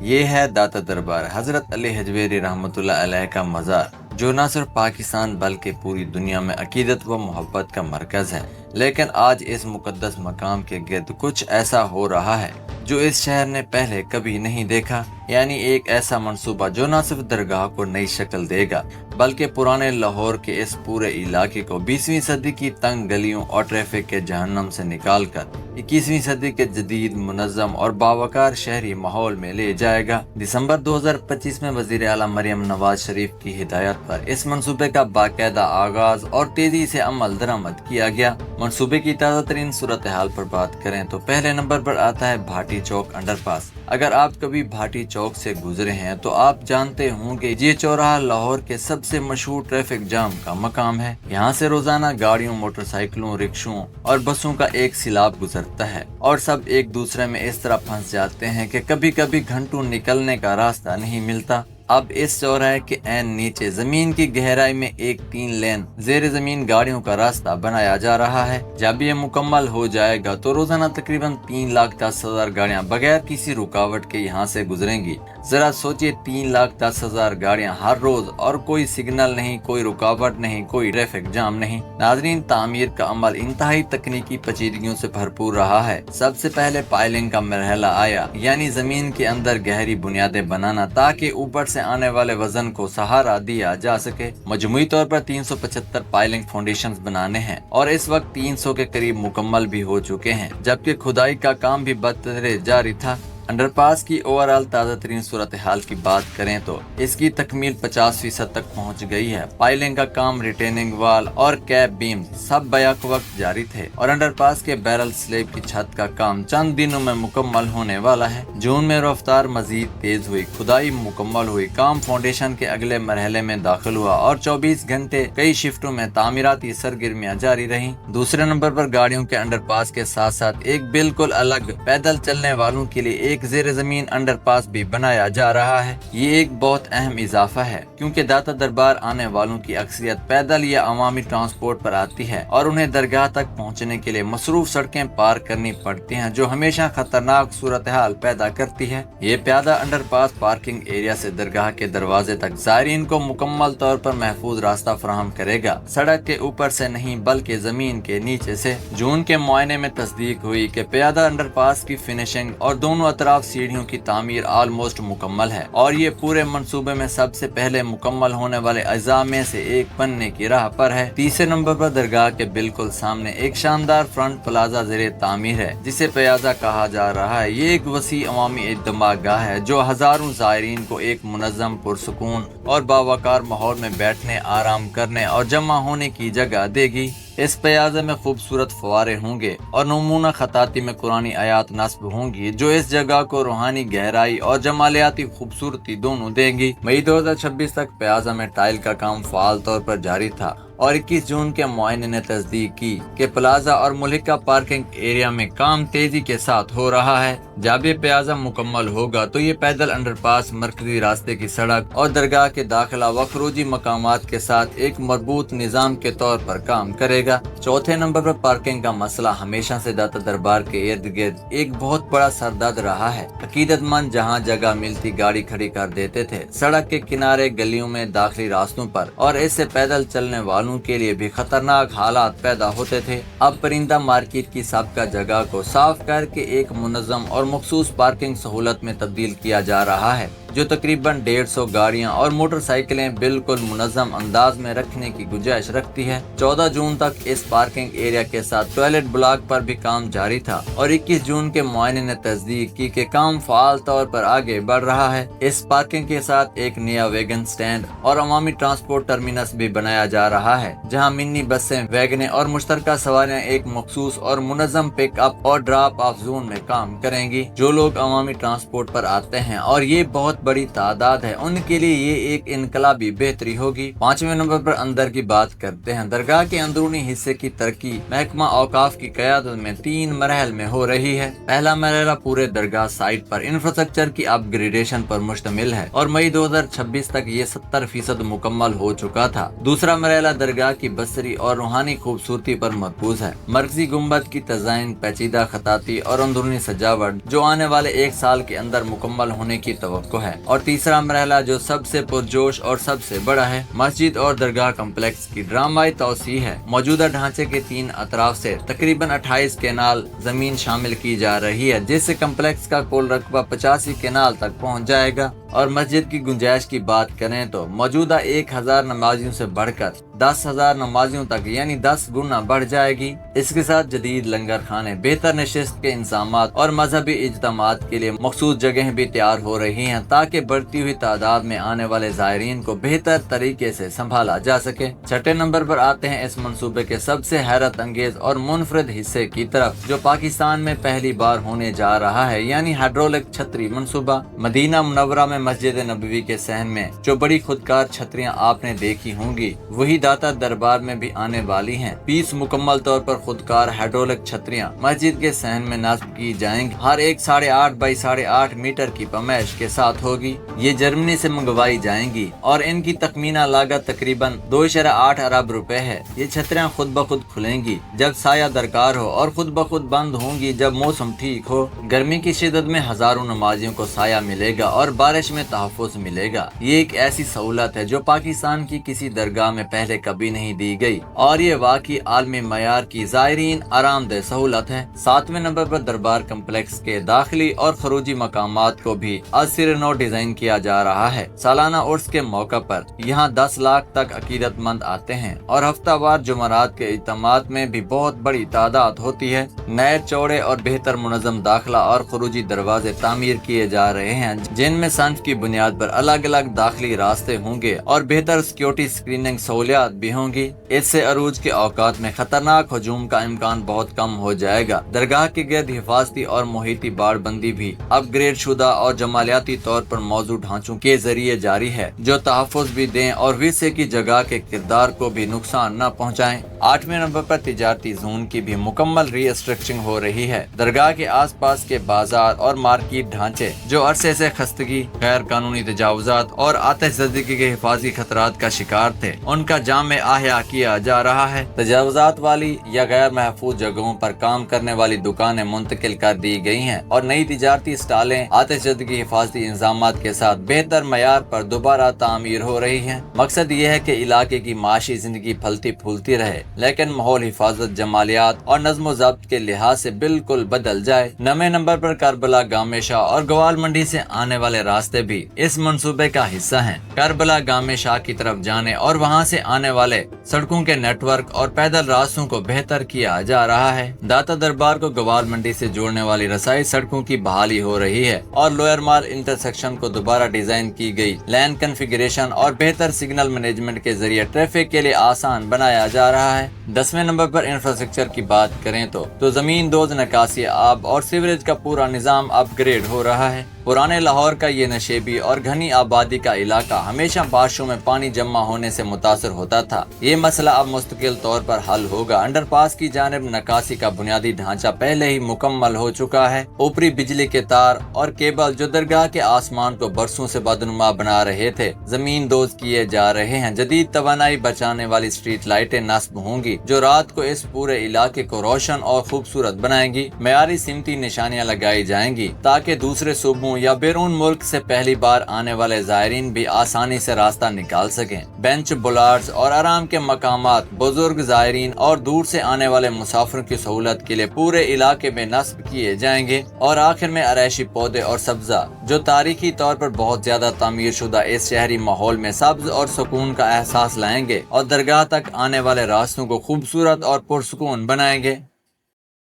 یہ ہے داتا دربار حضرت علی حجویری رحمۃ اللہ علیہ کا مزار، جو نہ صرف پاکستان بلکہ پوری دنیا میں عقیدت و محبت کا مرکز ہے۔ لیکن آج اس مقدس مقام کے گرد کچھ ایسا ہو رہا ہے جو اس شہر نے پہلے کبھی نہیں دیکھا، یعنی ایک ایسا منصوبہ جو نہ صرف درگاہ کو نئی شکل دے گا بلکہ پرانے لاہور کے اس پورے علاقے کو 20ویں صدی کی تنگ گلیوں اور ٹریفک کے جہنم سے نکال کر 21ویں صدی کے جدید، منظم اور باوقار شہری ماحول میں لے جائے گا۔ دسمبر 2025 میں وزیر اعلیٰ مریم نواز شریف کی ہدایت پر اس منصوبے کا باقاعدہ آغاز اور تیزی سے عمل درآمد کیا گیا۔ منصوبے کی تازہ ترین صورتحال پر بات کریں تو پہلے نمبر پر آتا ہے بھاٹی چوک انڈر پاس۔ اگر آپ کبھی بھاٹی چوک سے گزرے ہیں تو آپ جانتے ہوں گے یہ چوراہا لاہور کے سب سے مشہور ٹریفک جام کا مقام ہے۔ یہاں سے روزانہ گاڑیوں، موٹر سائیکلوں، رکشوں اور بسوں کا ایک سیلاب گزرتا ہے اور سب ایک دوسرے میں اس طرح پھنس جاتے ہیں کہ کبھی کبھی گھنٹوں نکلنے کا راستہ نہیں ملتا۔ اب اس چوراہے کے عین نیچے زمین کی گہرائی میں ایک 3 لین زیر زمین گاڑیوں کا راستہ بنایا جا رہا ہے۔ جب یہ مکمل ہو جائے گا تو روزانہ تقریباً 3,10,000 گاڑیاں بغیر کسی رکاوٹ کے یہاں سے گزریں گی۔ ذرا سوچئے، 3,10,000 گاڑیاں ہر روز، اور کوئی سگنل نہیں، کوئی رکاوٹ نہیں، کوئی ٹریفک جام نہیں۔ ناظرین، تعمیر کا عمل انتہائی تکنیکی پیچیدگیوں سے بھرپور رہا ہے۔ سب سے پہلے پائلنگ کا مرحلہ آیا، یعنی زمین کے اندر گہری بنیادیں بنانا تاکہ اوپر سے آنے والے وزن کو سہارا دیا جا سکے۔ مجموعی طور پر 375 پائلنگ فاؤنڈیشنز بنانے ہیں اور اس وقت 300 کے قریب مکمل بھی ہو چکے ہیں، جبکہ کھدائی کا کام بھی بتدریج جاری تھا۔ انڈر پاس کی اوورآل تازہ ترین صورتحال کی بات کریں تو اس کی تکمیل 50% تک پہنچ گئی ہے۔ پائلنگ کا کام، ریٹیننگ وال اور کیپ بیم سب بیک وقت جاری تھے اور انڈر پاس کے بیرل سلیب کی چھت کا کام چند دنوں میں مکمل ہونے والا ہے۔ جون میں رفتار مزید تیز ہوئی، کھدائی مکمل ہوئی، کام فاؤنڈیشن کے اگلے مرحلے میں داخل ہوا اور 24 گھنٹے کئی شفٹوں میں تعمیراتی سرگرمیاں جاری رہیں۔ دوسرے نمبر پر گاڑیوں کے انڈر پاس کے ساتھ ساتھ ایک بالکل الگ پیدل چلنے والوں کے لیے ایک زیر زمین انڈر پاس بھی بنایا جا رہا ہے۔ یہ ایک بہت اہم اضافہ ہے کیونکہ داتا دربار آنے والوں کی اکثریت پیدل یا عوامی ٹرانسپورٹ پر آتی ہے اور انہیں درگاہ تک پہنچنے کے لیے مصروف سڑکیں پار کرنی پڑتی ہیں، جو ہمیشہ خطرناک صورتحال پیدا کرتی ہے۔ یہ پیادہ انڈر پاس پارکنگ ایریا سے درگاہ کے دروازے تک زائرین کو مکمل طور پر محفوظ راستہ فراہم کرے گا، سڑک کے اوپر سے نہیں بلکہ زمین کے نیچے سے۔ جون کے معائنے میں تصدیق ہوئی کہ پیادہ انڈر پاس کی فنشنگ اور دونوں اطراف سیڑھیوں کی تعمیر آلموسٹ مکمل ہے اور یہ پورے منصوبے میں سب سے پہلے مکمل ہونے والے اجزاء میں سے ایک بننے کی راہ پر ہے۔ تیسرے نمبر پر درگاہ کے بالکل سامنے ایک شاندار فرنٹ پلازا زیر تعمیر ہے جسے پیازا کہا جا رہا ہے۔ یہ ایک وسیع عوامی اجتماع گاہ ہے جو ہزاروں زائرین کو ایک منظم، پرسکون اور باوقار ماحول میں بیٹھنے، آرام کرنے اور جمع ہونے کی جگہ دے گی۔ اس پیازے میں خوبصورت فوارے ہوں گے اور نمونہ خطاطی میں قرآنی آیات نصب ہوں گی جو اس جگہ کو روحانی گہرائی اور جمالیاتی خوبصورتی دونوں دیں گی۔ مئی 2026 تک پیازا میں ٹائل کا کام فعال طور پر جاری تھا اور 21 جون کے معائنے نے تصدیق کی کہ پلازا اور ملکہ پارکنگ ایریا میں کام تیزی کے ساتھ ہو رہا ہے۔ جب یہ پیازا مکمل ہوگا تو یہ پیدل انڈر پاس، مرکزی راستے کی سڑک اور درگاہ کے داخلہ و خروجی مقامات کے ساتھ ایک مربوط نظام کے طور پر کام کرے گا۔ چوتھے نمبر پر پارکنگ کا مسئلہ ہمیشہ سے داتا دربار کے ارد گرد ایک بہت بڑا سردرد رہا ہے۔ عقیدت مند جہاں جگہ ملتی گاڑی کھڑی کر دیتے تھے، سڑک کے کنارے، گلیوں میں، داخلی راستوں پر، اور اس سے پیدل چلنے والوں کے لیے بھی خطرناک حالات پیدا ہوتے تھے۔ اب پرندہ مارکیٹ کی سابقہ جگہ کو صاف کر کے ایک منظم اور مخصوص پارکنگ سہولت میں تبدیل کیا جا رہا ہے جو تقریباً 150 گاڑیاں اور موٹر سائیکلیں بالکل منظم انداز میں رکھنے کی گنجائش رکھتی ہے۔ 14 جون تک اس پارکنگ ایریا کے ساتھ ٹوائلٹ بلاک پر بھی کام جاری تھا اور 21 جون کے معائنے نے تصدیق کی کہ کام فعال طور پر آگے بڑھ رہا ہے۔ اس پارکنگ کے ساتھ ایک نیا ویگن سٹینڈ اور عوامی ٹرانسپورٹ ٹرمینس بھی بنایا جا رہا ہے جہاں منی بسیں، ویگنیں اور مشترکہ سواریاں ایک مخصوص اور منظم پک اپ اور ڈراپ آف زون میں کام کریں گی۔ جو لوگ عوامی ٹرانسپورٹ پر آتے ہیں اور یہ بہت بہت بڑی تعداد ہے ان کے لیے یہ ایک انقلابی بہتری ہوگی۔ 5ویں نمبر پر اندر کی بات کرتے ہیں۔ درگاہ کے اندرونی حصے کی ترقی محکمہ اوقاف کی قیادت میں 3 مراحل میں ہو رہی ہے۔ پہلا مرحلہ پورے درگاہ سائٹ پر انفراسٹرکچر کی اپ گریڈیشن پر مشتمل ہے اور مئی 2026 تک یہ 70% مکمل ہو چکا تھا۔ دوسرا مرحلہ درگاہ کی بصری اور روحانی خوبصورتی پر مرکوز ہے۔ مرکزی گنبد کی تزئین، پیچیدہ خطاطی اور اندرونی سجاوٹ جو آنے والے 1 سال کے اندر مکمل ہونے کی توقع ہے۔ اور تیسرا مرحلہ جو سب سے پرجوش اور سب سے بڑا ہے، مسجد اور درگاہ کمپلیکس کی ڈرامائی توسیع ہے۔ موجودہ ڈھانچے کے 3 اطراف سے تقریباً 28 کینال زمین شامل کی جا رہی ہے، جس سے کمپلیکس کا کل رقبہ 85 کینال تک پہنچ جائے گا۔ اور مسجد کی گنجائش کی بات کریں تو موجودہ 1000 نمازیوں سے بڑھ کر 10,000 نمازیوں تک یعنی 10 گنا بڑھ جائے گی۔ اس کے ساتھ جدید لنگر خانے، بہتر نشست کے انتظامات اور مذہبی اجتماعات کے لیے مخصوص جگہیں بھی تیار ہو رہی ہیں تاکہ بڑھتی ہوئی تعداد میں آنے والے زائرین کو بہتر طریقے سے سنبھالا جا سکے۔ 6 نمبر پر آتے ہیں اس منصوبے کے سب سے حیرت انگیز اور منفرد حصے کی طرف جو پاکستان میں پہلی بار ہونے جا رہا ہے، یعنی ہائیڈرولک چھتری منصوبہ۔ مدینہ منورہ میں مسجد نبوی کے صحن میں جو بڑی خودکار چھتریاں آپ نے دیکھی ہوں گی، وہی داتا دربار میں بھی آنے والی ہیں۔ 20 مکمل طور پر خودکار ہائیڈرولک چھتریاں مسجد کے صحن میں نصب کی جائیں گی۔ ہر ایک 8.5 بائی 8.5 میٹر کی پیمائش کے ساتھ ہوگی۔ یہ جرمنی سے منگوائی جائیں گی اور ان کی تخمینہ لاگت تقریباً 2.8 ارب روپے ہے۔ یہ چھتریاں خود بخود کھلیں گی جب سایہ درکار ہو اور خود بخود بند ہوں گی جب موسم ٹھیک ہو۔ گرمی کی شدت میں ہزاروں نمازیوں کو سایہ ملے گا اور بارش میں تحفظ ملے گا۔ یہ ایک ایسی سہولت ہے جو پاکستان کی کسی درگاہ میں پہلے کبھی نہیں دی گئی اور یہ واقعی عالمی معیار کی زائرین آرام دہ سہولت ہے۔ 7ویں نمبر پر دربار کمپلیکس کے داخلی اور خروجی مقامات کو بھی از سر نو ڈیزائن کیا جا رہا ہے۔ سالانہ عرس کے موقع پر یہاں 10 لاکھ تک عقیدت مند آتے ہیں اور ہفتہ وار جمعرات کے اجتماعات میں بھی بہت بڑی تعداد ہوتی ہے۔ نئے چوڑے اور بہتر منظم داخلہ اور خروجی دروازے تعمیر کیے جا رہے ہیں جن میں صنف کی بنیاد پر الگ الگ داخلی راستے ہوں گے اور بہتر سیکیورٹی اسکریننگ سہولیات بھی ہوں گی۔ اس سے عروج کے اوقات میں خطرناک ہجوم کا امکان بہت کم ہو جائے گا۔ درگاہ کے گرد حفاظتی اور محیطی باڑ بندی بھی اپ گریڈ شدہ اور جمالیاتی طور پر موزوں ڈھانچوں کے ذریعے جاری ہے جو تحفظ بھی دیں اور ورثے کی جگہ کے کردار کو بھی نقصان نہ پہنچائیں۔ 8ویں نمبر پر تجارتی زون کی بھی مکمل ری اسٹرکچرنگ ہو رہی ہے۔ درگاہ کے آس پاس کے بازار اور مارکیٹ ڈھانچے جو عرصے سے خستگی، غیر قانونی تجاوزات اور آتش زدگی کے حفاظتی خطرات کا شکار تھے، ان کا جامع احیا کیا جا رہا ہے۔ تجاوزات والی یا غیر محفوظ جگہوں پر کام کرنے والی دکانیں منتقل کر دی گئی ہیں اور نئی تجارتی اسٹالیں آتش زدگی حفاظتی انتظامات کے ساتھ بہتر معیار پر دوبارہ تعمیر ہو رہی ہیں۔ مقصد یہ ہے کہ علاقے کی معاشی زندگی پھلتی پھولتی رہے لیکن ماحول حفاظت، جمالیات اور نظم و ضبط کے لحاظ سے بالکل بدل جائے۔ 9ویں نمبر پر کربلا، گامے شاہ اور گوال منڈی سے آنے والے راستے بھی اس منصوبے کا حصہ ہیں۔ کربلا گامے شاہ کی طرف جانے اور وہاں سے آنے والے سڑکوں کے نیٹ ورک اور پیدل راستوں کو بہتر کیا جا رہا ہے۔ داتا دربار کو گوال منڈی سے جوڑنے والی رسائی سڑکوں کی بحالی ہو رہی ہے اور لوئر مال انٹرسیکشن کو دوبارہ ڈیزائن کی گئی لین کنفیگریشن اور بہتر سگنل مینجمنٹ کے ذریعے ٹریفک کے لیے آسان بنایا جا رہا ہے۔ 10ویں نمبر پر انفراسٹرکچر کی بات کریں تو زمین دوز نکاسی، آب اور سیوریج کا پورا نظام اپ گریڈ ہو رہا ہے۔ پرانے لاہور کا یہ نشیبی اور گھنی آبادی کا علاقہ ہمیشہ بارشوں میں پانی جمع ہونے سے متاثر ہوتا تھا۔ یہ مسئلہ اب مستقل طور پر حل ہوگا۔ انڈر پاس کی جانب نکاسی کا بنیادی ڈھانچہ پہلے ہی مکمل ہو چکا ہے۔ اوپری بجلی کے تار اور کیبل جو درگاہ کے آسمان کو برسوں سے بدنما بنا رہے تھے زمین دوز کیے جا رہے ہیں۔ جدید توانائی بچانے والی اسٹریٹ لائٹیں نصب ہوں گی جو رات کو اس پورے علاقے کو روشن اور خوبصورت بنائیں گی۔ معیاری سمتی نشانیاں لگائی جائیں گی تاکہ دوسرے صوبوں یا بیرون ملک سے پہلی بار آنے والے زائرین بھی آسانی سے راستہ نکال سکیں۔ بینچ، بلاڈز اور آرام کے مقامات بزرگ زائرین اور دور سے آنے والے مسافروں کی سہولت کے لیے پورے علاقے میں نصب کیے جائیں گے۔ اور آخر میں آرائشی پودے اور سبزہ جو تاریخی طور پر بہت زیادہ تعمیر شدہ اس شہری ماحول میں سبز اور سکون کا احساس لائیں گے اور درگاہ تک آنے والے راستوں کو خوبصورت اور پرسکون بنائیں گے۔